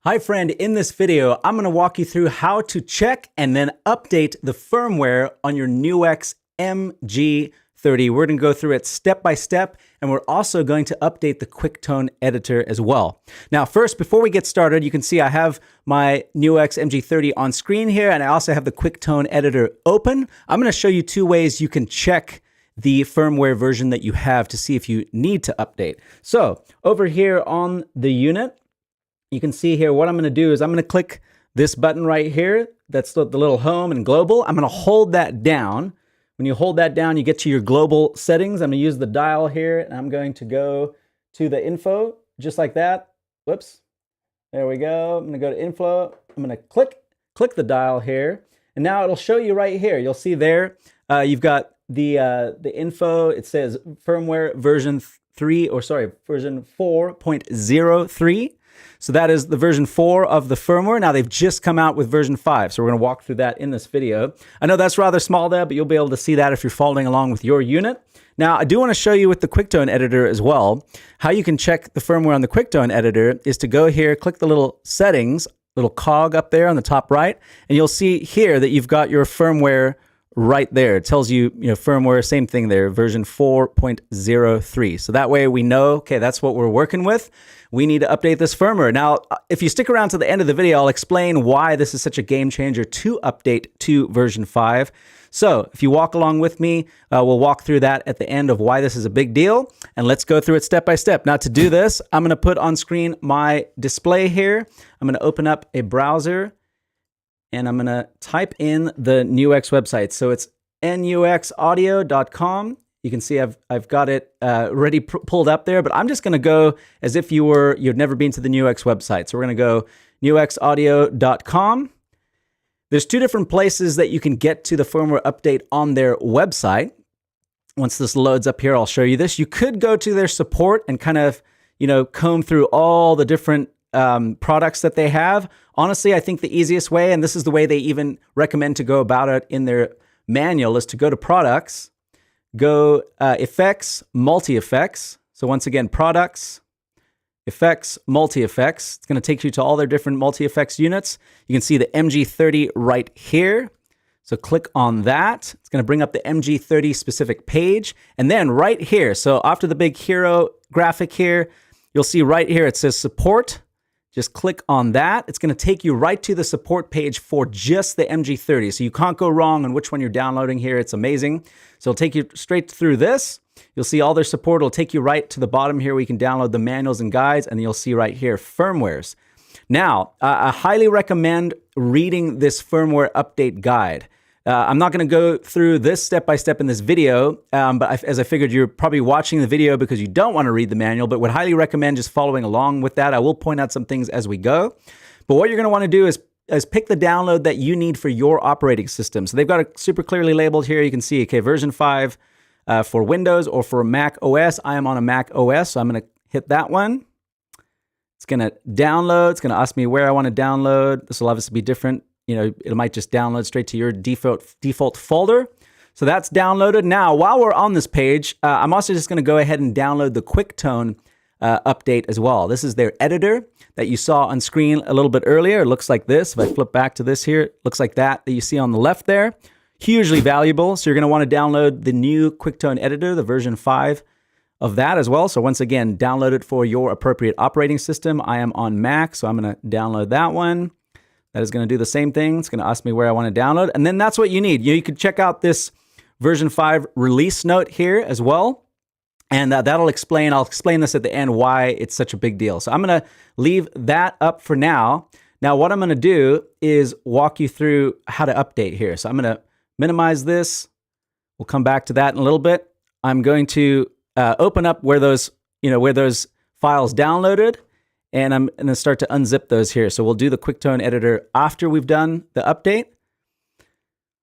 Hi friend, in this video, I'm gonna walk you through how to check and then update the firmware on your NUX MG-30. We're gonna go through it step by step, and we're also going to update the QuickTone editor as well. Now, first, before we get started, you can see I have my NUX MG-30 on screen here, and I also have the QuickTone editor open. I'm gonna show you two ways you can check the firmware version that you have to see if you need to update. So, over here on the unit, you can see here what I'm going to do is I'm going to click this button right here. That's the little home and global. I'm going to hold that down. When you hold that down, you get to your global settings. I'm going to use the dial here, and I'm going to go to the info just like that. Whoops. There we go. I'm going to go to info. I'm going to click the dial here, and now it'll show you right here. You'll see there you've got the info. It says firmware version 4.03. So that is the version 4 of the firmware. Now they've just come out with version 5, so we're going to walk through that in this video. I know that's rather small there, but you'll be able to see that if you're following along with your unit. Now, I do want to show you with the QuickTone editor as well, how you can check the firmware on the QuickTone editor is to go here, click the little settings, little cog up there on the top right, and you'll see here that you've got your firmware right there. It tells you, firmware, same thing there, version 4.03. So that way we know, okay, that's what we're working with. We need to update this firmware. Now, if you stick around to the end of the video, I'll explain why this is such a game changer to update to version 5. So if you walk along with me, we'll walk through that at the end of why this is a big deal. And let's go through it step by step. Now to do this, I'm going to put on screen my display here. I'm going to open up a browser, and I'm going to type in the NUX website. So it's nuxaudio.com. You can see I've got it already pulled up there, but I'm just going to go as if you'd never been to the NUX website. So we're going to go nuxaudio.com. There's two different places that you can get to the firmware update on their website. Once this loads up here, I'll show you this. You could go to their support and kind of, comb through all the different products that they have. Honestly, I think the easiest way, and this is the way they even recommend to go about it in their manual, is to go to products, go effects, multi-effects. So once again, products, effects, multi-effects. It's going to take you to all their different multi-effects units. You can see the MG30 right here. So click on that. It's going to bring up the MG30 specific page. And then right here, so after the big hero graphic here, you'll see right here it says support. Just click on that. It's going to take you right to the support page for just the MG30. So you can't go wrong on which one you're downloading here. It's amazing. So it'll take you straight through this. You'll see all their support. It'll take you right to the bottom here where you can download the manuals and guides, and you'll see right here firmwares. Now, I highly recommend reading this firmware update guide. I'm not going to go through this step by step in this video, but as I figured you're probably watching the video because you don't want to read the manual, but would highly recommend just following along with that. I will point out some things as we go. But what you're going to want to do is pick the download that you need for your operating system. So they've got it super clearly labeled here. You can see, okay, version 5 for Windows or for Mac OS. I am on a Mac OS, so I'm going to hit that one. It's going to download. It's going to ask me where I want to download. This will obviously be different. It might just download straight to your default folder. So that's downloaded. Now, while we're on this page, I'm also just going to go ahead and download the QuickTone update as well. This is their editor that you saw on screen a little bit earlier. It looks like this. If I flip back to this here, it looks like that you see on the left there. Hugely valuable. So you're going to want to download the new QuickTone editor, the version 5 of that as well. So once again, download it for your appropriate operating system. I am on Mac, so I'm going to download that one. That is going to do the same thing. It's going to ask me where I want to download. And then that's what you need. You can check out this version 5 release note here as well. And I'll explain this at the end why it's such a big deal. So I'm going to leave that up for now. Now, what I'm going to do is walk you through how to update here. So I'm going to minimize this. We'll come back to that in a little bit. I'm going to open up where those files downloaded. And I'm going to start to unzip those here. So we'll do the QuickTone editor after we've done the update.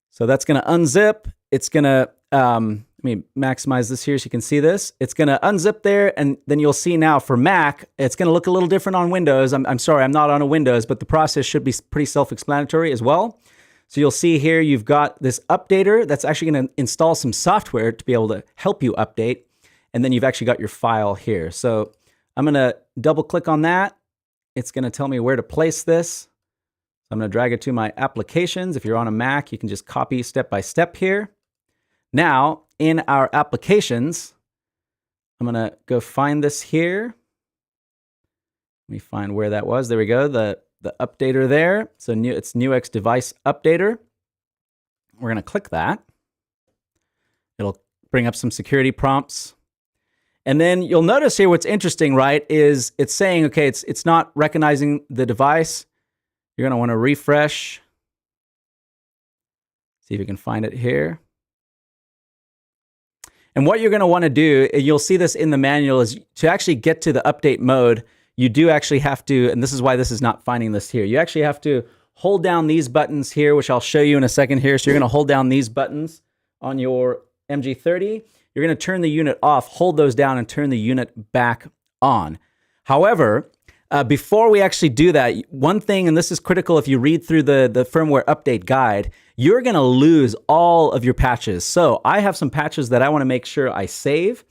So that's going to unzip. It's going to, let me maximize this here so you can see this. It's going to unzip there, and then you'll see now for Mac, it's going to look a little different on Windows. I'm sorry, I'm not on a Windows, but the process should be pretty self-explanatory as well. So you'll see here you've got this updater that's actually going to install some software to be able to help you update. And then you've actually got your file here. So I'm going to double click on that. it's going to tell me where to place this. I'm going to drag it to my applications. If you're on a Mac, you can just copy step by step here. Now, in our applications, I'm going to go find this here. Let me find where that was. There we go, the updater there. So it's NUX Device Updater. We're going to click that. It'll bring up some security prompts. And then you'll notice here what's interesting, right, is it's saying, okay, it's not recognizing the device. You're going to want to refresh. See if you can find it here. And what you're going to want to do, you'll see this in the manual, is to actually get to the update mode, you do actually have to, and this is why this is not finding this here, you actually have to hold down these buttons here, which I'll show you in a second here. So you're going to hold down these buttons on your MG-30. You're going to turn the unit off, hold those down, and turn the unit back on. However, before we actually do that, one thing, and this is critical if you read through the firmware update guide, you're going to lose all of your patches. So I have some patches that I want to make sure I save.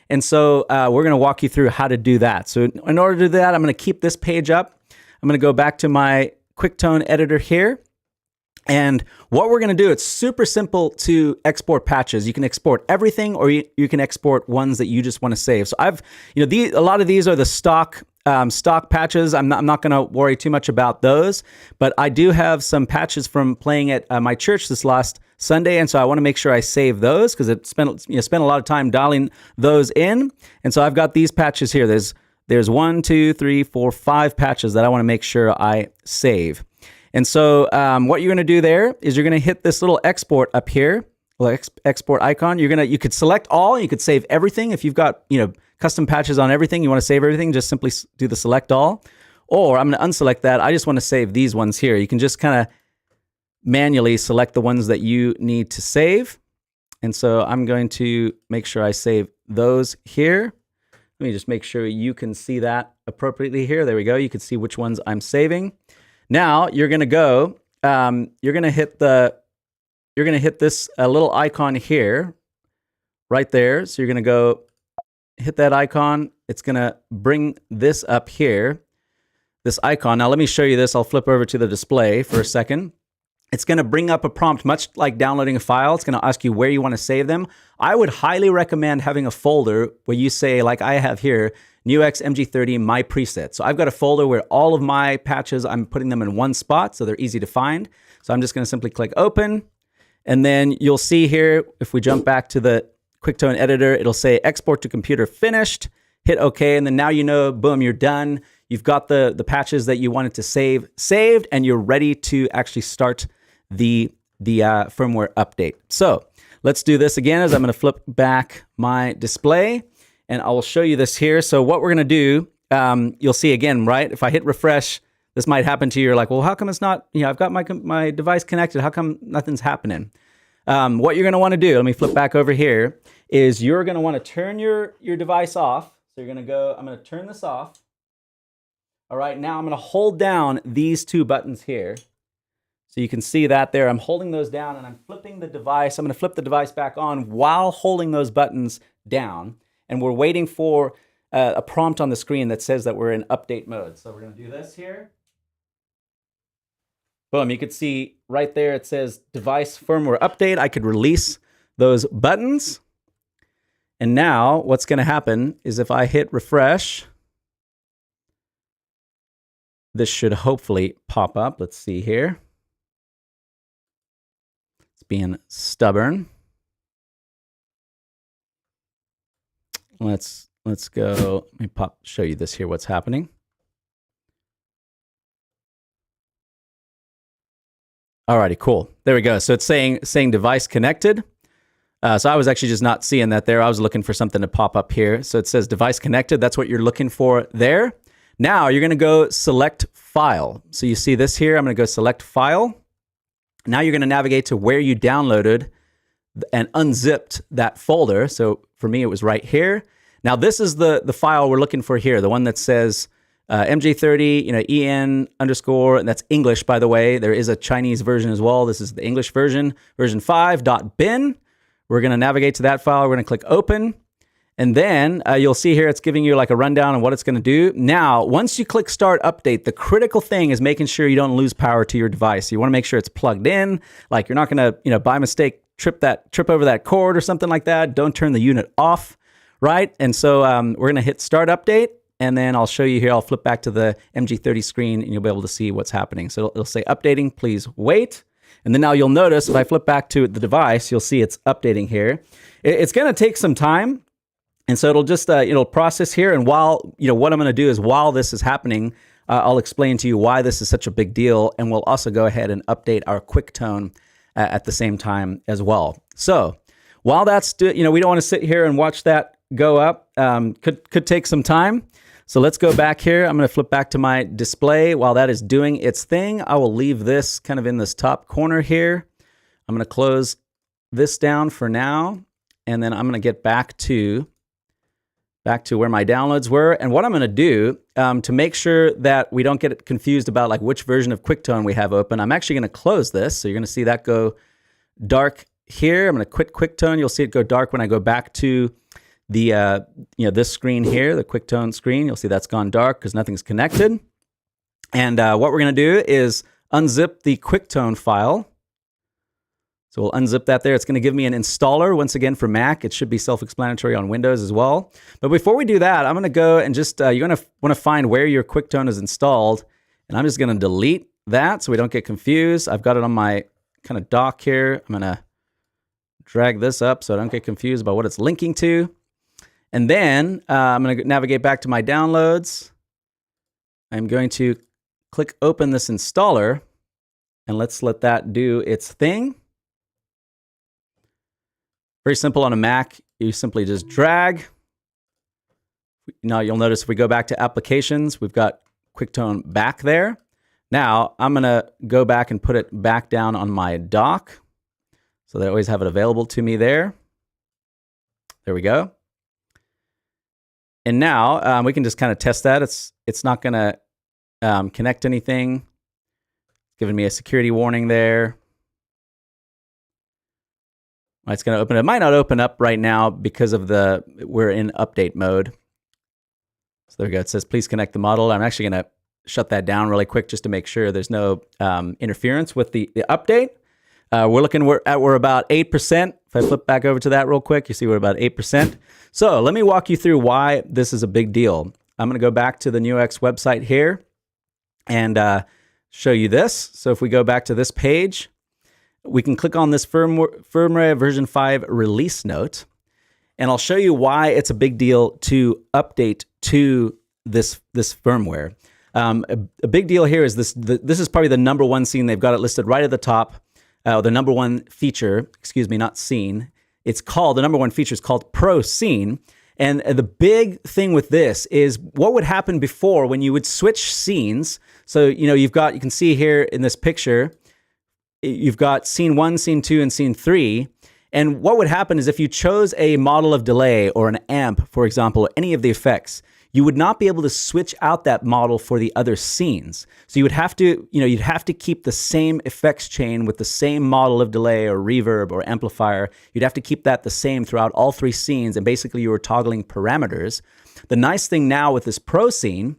And so we're going to walk you through how to do that. So in order to do that, I'm going to keep this page up. I'm going to go back to my QuickTone editor here. And what we're going to do, it's super simple to export patches. You can export everything, or you can export ones that you just want to save. So a lot of these are the stock patches. I'm not going to worry too much about those, but I do have some patches from playing at my church this last Sunday, and so I want to make sure I save those because it spent a lot of time dialing those in. And so I've got these patches here. There's 1, 2, 3, 4, 5 patches that I want to make sure I save. And so what you're going to do there is you're going to hit this little export up here, export icon. You could select all, you could save everything. If you've got custom patches on everything, you want to save everything, just simply do the select all. Or I'm going to unselect that. I just want to save these ones here. You can just kind of manually select the ones that you need to save. And so I'm going to make sure I save those here. Let me just make sure you can see that appropriately here. There we go. You can see which ones I'm saving. Now you're going to go, you're going to hit this little icon here, right there. So you're going to go hit that icon. It's going to bring this up here, this icon. Now let me show you this. I'll flip over to the display for a second. It's going to bring up a prompt, much like downloading a file. It's going to ask you where you want to save them. I would highly recommend having a folder where you say, like I have here, NUX MG-30 My Preset. So I've got a folder where all of my patches, I'm putting them in one spot so they're easy to find. So I'm just going to simply click open. And then you'll see here, if we jump back to the QuickTone editor, it'll say export to computer finished. Hit OK. And then now boom, you're done. You've got the patches that you wanted to save saved, and you're ready to actually start the firmware update. So let's do this again, as I'm going to flip back my display, and I will show you this here. So what we're going to do, you'll see again, right? If I hit refresh, this might happen to you. You're like, well, how come it's not, I've got my device connected. How come nothing's happening? What you're going to want to do, let me flip back over here, is you're going to want to turn your device off. So you're going to go, I'm going to turn this off. All right, now I'm going to hold down these two buttons here. So you can see that there. I'm holding those down and I'm flipping the device. I'm going to flip the device back on while holding those buttons down. And we're waiting for a prompt on the screen that says that we're in update mode. So we're going to do this here. Boom, you can see right there it says device firmware update. I could release those buttons. And now what's going to happen is if I hit refresh, this should hopefully pop up. Let's see here. Being stubborn. Let's go. Let me show you this here. What's happening? Alrighty, cool. There we go. So it's saying device connected. So I was actually just not seeing that there. I was looking for something to pop up here. So it says device connected. That's what you're looking for there. Now you're going to go select file. So you see this here. I'm going to go select file. Now you're going to navigate to where you downloaded and unzipped that folder. So for me, it was right here. Now this is the file we're looking for here, the one that says MG-30, EN _, and that's English, by the way. There is a Chinese version as well. This is the English version, version 5.bin. We're going to navigate to that file. We're going to click open. And then you'll see here it's giving you like a rundown on what it's going to do. Now, once you click Start Update, the critical thing is making sure you don't lose power to your device. You want to make sure it's plugged in. Like you're not going to, by mistake, trip over that cord or something like that. Don't turn the unit off, right? And so we're going to hit Start Update, and then I'll show you here. I'll flip back to the MG-30 screen, and you'll be able to see what's happening. So it'll say updating, please wait. And then now you'll notice if I flip back to the device, you'll see it's updating here. It's going to take some time. And so it'll just, it'll process here. And while, what I'm going to do is while this is happening, I'll explain to you why this is such a big deal. And we'll also go ahead and update our QuickTone at the same time as well. So while that's, we don't want to sit here and watch that go up. Could take some time. So let's go back here. I'm going to flip back to my display. While that is doing its thing, I will leave this kind of in this top corner here. I'm going to close this down for now. And then I'm going to get back to where my downloads were. And what I'm going to do to make sure that we don't get confused about like which version of QuickTone we have open, I'm actually going to close this. So you're going to see that go dark here. I'm going to quit QuickTone. You'll see it go dark when I go back to the, this screen here, the QuickTone screen. You'll see that's gone dark because nothing's connected. And what we're going to do is unzip the QuickTone file. So we'll unzip that there. It's going to give me an installer, once again, for Mac. It should be self-explanatory on Windows as well. But before we do that, I'm going to go and just, you're going to want to find where your QuickTone is installed. And I'm just going to delete that so we don't get confused. I've got it on my kind of dock here. I'm going to drag this up so I don't get confused about what it's linking to. And then I'm going to navigate back to my downloads. I'm going to click open this installer. And let's let that do its thing. Very simple on a Mac. You simply just drag. Now you'll notice if we go back to applications, we've got QuickTone back there. Now I'm going to go back and put it back down on my dock so that I always have it available to me there. There we go. And now we can just kind of test that. It's not going to connect anything. It's giving me a security warning there. It's going to open. It might not open up right now because of we're in update mode. So there we go. It says, please connect the model. I'm actually going to shut that down really quick just to make sure there's no interference with the update. We're about 8%. If I flip back over to that real quick, you see we're about 8%. So let me walk you through why this is a big deal. I'm going to go back to the NUX website here and show you this. So if we go back to this page, we can click on this firmware version 5 release note, and I'll show you why it's a big deal to update to this firmware. A big deal here is this is probably the number one scene. They've got it listed right at the top. The number one feature, excuse me, not scene. The number one feature is called Pro Scene. And the big thing with this is what would happen before when you would switch scenes. So, you can see here in this picture, you've got scene 1, scene 2, and scene 3. And what would happen is if you chose a model of delay or an amp, for example, or any of the effects, you would not be able to switch out that model for the other scenes. So you would have to, you'd have to keep the same effects chain with the same model of delay or reverb or amplifier. You'd have to keep that the same throughout all 3 scenes. And basically you were toggling parameters. The nice thing now with this Pro Scene,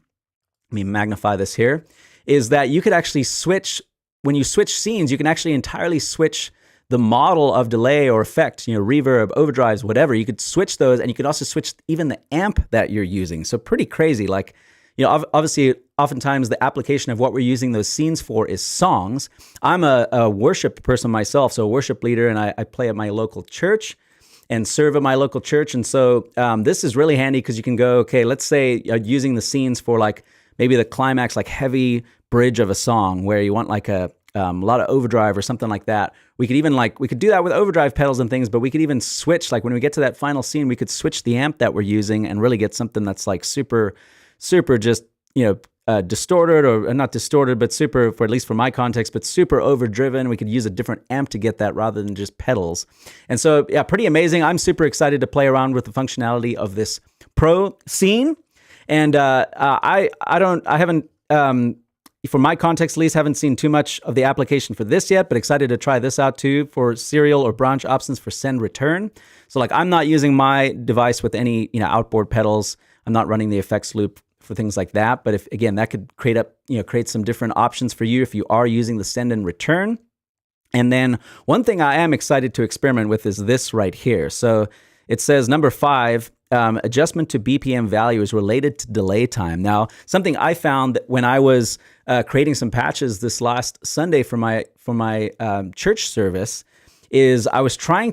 let me magnify this here, is that you could actually switch. When you switch scenes, you can actually entirely switch the model of delay or effect, reverb, overdrives, whatever. You could switch those, and you could also switch even the amp that you're using. So pretty crazy. Like, obviously, oftentimes the application of what we're using those scenes for is songs. I'm a worship person myself, so a worship leader, and I play at my local church and serve at my local church. And so this is really handy because you can go, okay, let's say you're using the scenes for like maybe the climax, like heavy bridge of a song where you want like a lot of overdrive or something like that. We could even we could do that with overdrive pedals and things, but we could even switch, like when we get to that final scene, we could switch the amp that we're using and really get something that's like super just, distorted or not distorted, but super, for at least for my context, but super overdriven. We could use a different amp to get that rather than just pedals. And so, yeah, pretty amazing. I'm super excited to play around with the functionality of this Pro Scene. And I haven't, for my context at least, haven't seen too much of the application for this yet, but excited to try this out too for serial or branch options for send return. So like I'm not using my device with any, outboard pedals. I'm not running the effects loop for things like that. But if, again, that could create some different options for you if you are using the send and return. And then one thing I am excited to experiment with is this right here. So it says number 5, adjustment to BPM value is related to delay time. Now, something I found that when I was creating some patches this last Sunday for my church service is I was setting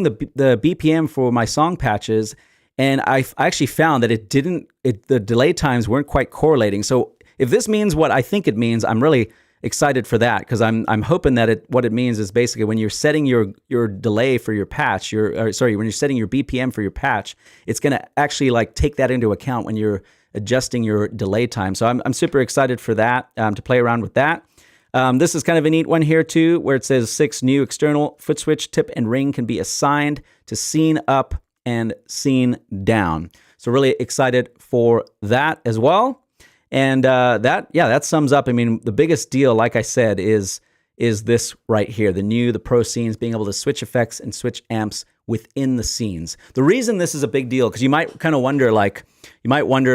the BPM for my song patches, and I actually found that the delay times weren't quite correlating. So if this means what I think it means, I'm really excited for that, because I'm hoping that what it means is basically when you're setting your delay for your patch, when you're setting your BPM for your patch, it's going to actually like take that into account when you're adjusting your delay time. So I'm super excited for that, to play around with that. This is kind of a neat one here too, where it says 6 new external foot switch tip and ring can be assigned to scene up and scene down. So really excited for that as well. And that sums up. I mean, the biggest deal, like I said, is this right here, the Pro Scenes, being able to switch effects and switch amps within the scenes. The reason this is a big deal, because you might kind of wonder,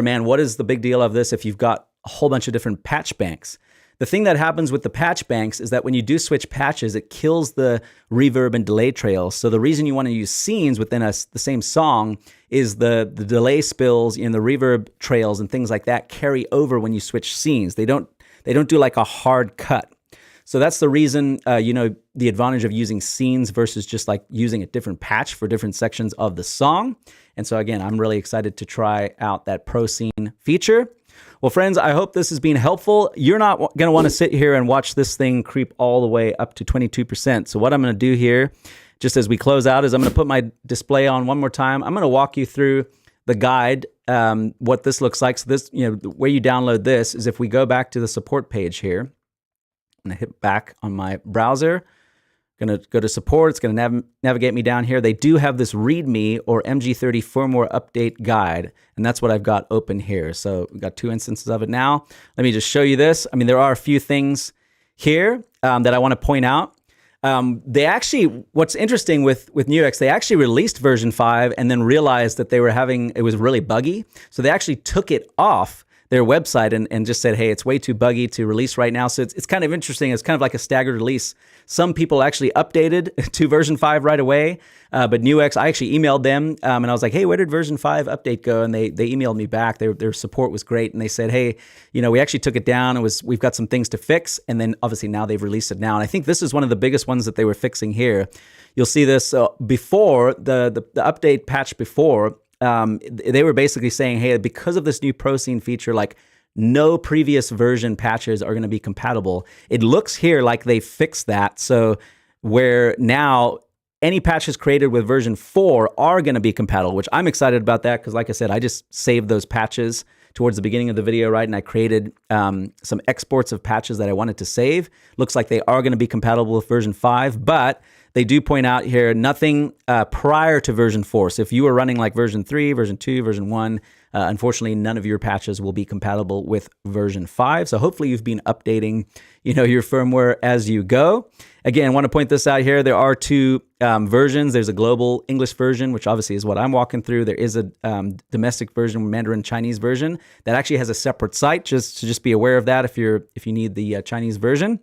man, what is the big deal of this if you've got a whole bunch of different patch banks? The thing that happens with the patch banks is that when you do switch patches, it kills the reverb and delay trails. So the reason you want to use scenes within the same song is the delay spills and the reverb trails and things like that carry over when you switch scenes. They don't do like a hard cut. So that's the reason, the advantage of using scenes versus just like using a different patch for different sections of the song. And so again, I'm really excited to try out that Pro Scene feature. Well, friends, I hope this has been helpful. You're not going to want to sit here and watch this thing creep all the way up to 22%. So what I'm going to do here, just as we close out, is I'm going to put my display on one more time. I'm going to walk you through the guide, what this looks like. So this, the way you download this is if we go back to the support page here. I'm going to hit back on my browser. Going to go to support. It's going to navigate me down here. They do have this README or MG-30 firmware update guide, and that's what I've got open here. So we've got 2 instances of it now. Let me just show you this. I mean, there are a few things here that I want to point out. What's interesting with NUX, they actually released version 5 and then realized that it was really buggy. So they actually took it off their website and just said, hey, it's way too buggy to release right now. So it's kind of interesting. It's kind of like a staggered release. Some people actually updated to version 5 right away, but NUX, I actually emailed them and I was like, hey, where did version 5 update go? And they emailed me back. Their support was great. And they said, hey, we actually took it down. We've got some things to fix. And then obviously now they've released it now. And I think this is one of the biggest ones that they were fixing here. You'll see this before the update patch before, they were basically saying, hey, because of this new Pro Scene feature, like no previous version patches are going to be compatible. It looks here like they fixed that. So where now any patches created with version 4 are going to be compatible, which I'm excited about that because, like I said, I just saved those patches towards the beginning of the video, right? And I created some exports of patches that I wanted to save. Looks like they are going to be compatible with version 5, but they do point out here nothing prior to version 4. So if you were running like version 3, version 2, version 1, unfortunately, none of your patches will be compatible with version 5. So hopefully you've been updating, your firmware as you go. Again, I want to point this out here. There are 2 versions. There's a global English version, which obviously is what I'm walking through. There is a domestic version, Mandarin Chinese version, that actually has a separate site. Just be aware of that if you need the Chinese version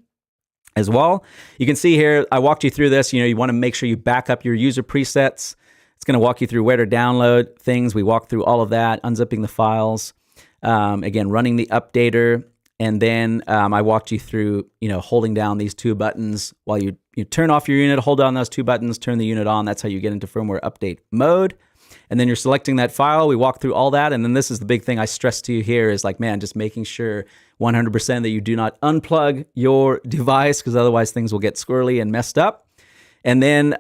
as well. You can see here, I walked you through this. You want to make sure you back up your user presets. It's going to walk you through where to download things. We walked through all of that, unzipping the files, again, running the updater. And then I walked you through, holding down these 2 buttons while you turn off your unit, hold down those 2 buttons, turn the unit on. That's how you get into firmware update mode. And then you're selecting that file. We walked through all that. And then this is the big thing I stress to you here is like, man, just making sure 100% that you do not unplug your device, because otherwise things will get squirrely and messed up. And then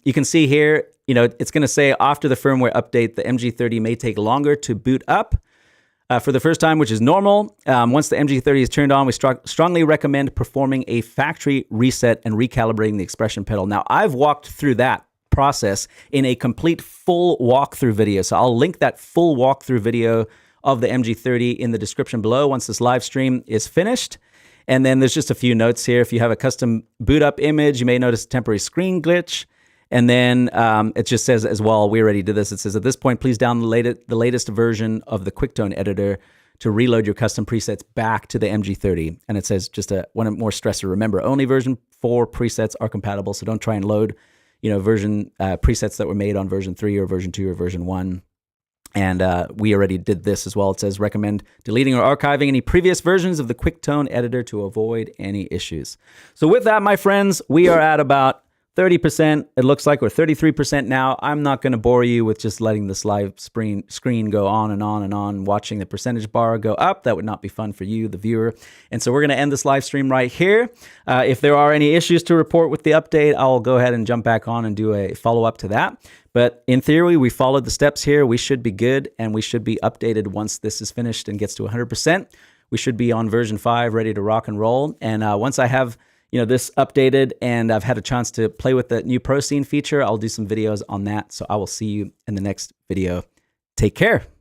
you can see here, it's going to say after the firmware update, the MG-30 may take longer to boot up for the first time, which is normal. Once the MG-30 is turned on, we strongly recommend performing a factory reset and recalibrating the expression pedal. Now, I've walked through that process in a complete full walkthrough video. So I'll link that full walkthrough video of the MG-30 in the description below once this live stream is finished. And then there's just a few notes here. If you have a custom boot up image, you may notice a temporary screen glitch. And then it just says as well, we already did this. It says at this point, please download the latest version of the QuickTone editor to reload your custom presets back to the MG-30. And it says just one more stress to remember, only version 4 presets are compatible. So don't try and load, version presets that were made on version 3 or version 2 or version 1. And we already did this as well. It says recommend deleting or archiving any previous versions of the QuickTone editor to avoid any issues. So with that, my friends, we are at about 30%. It looks like we're 33% now. I'm not going to bore you with just letting this live screen go on and on and on, watching the percentage bar go up. That would not be fun for you, the viewer. And so we're going to end this live stream right here. If there are any issues to report with the update, I'll go ahead and jump back on and do a follow-up to that. But in theory, we followed the steps here. We should be good, and we should be updated once this is finished and gets to 100%. We should be on version 5, ready to rock and roll. And once I have this updated and I've had a chance to play with the new Pro Scene feature, I'll do some videos on that. So I will see you in the next video. Take care.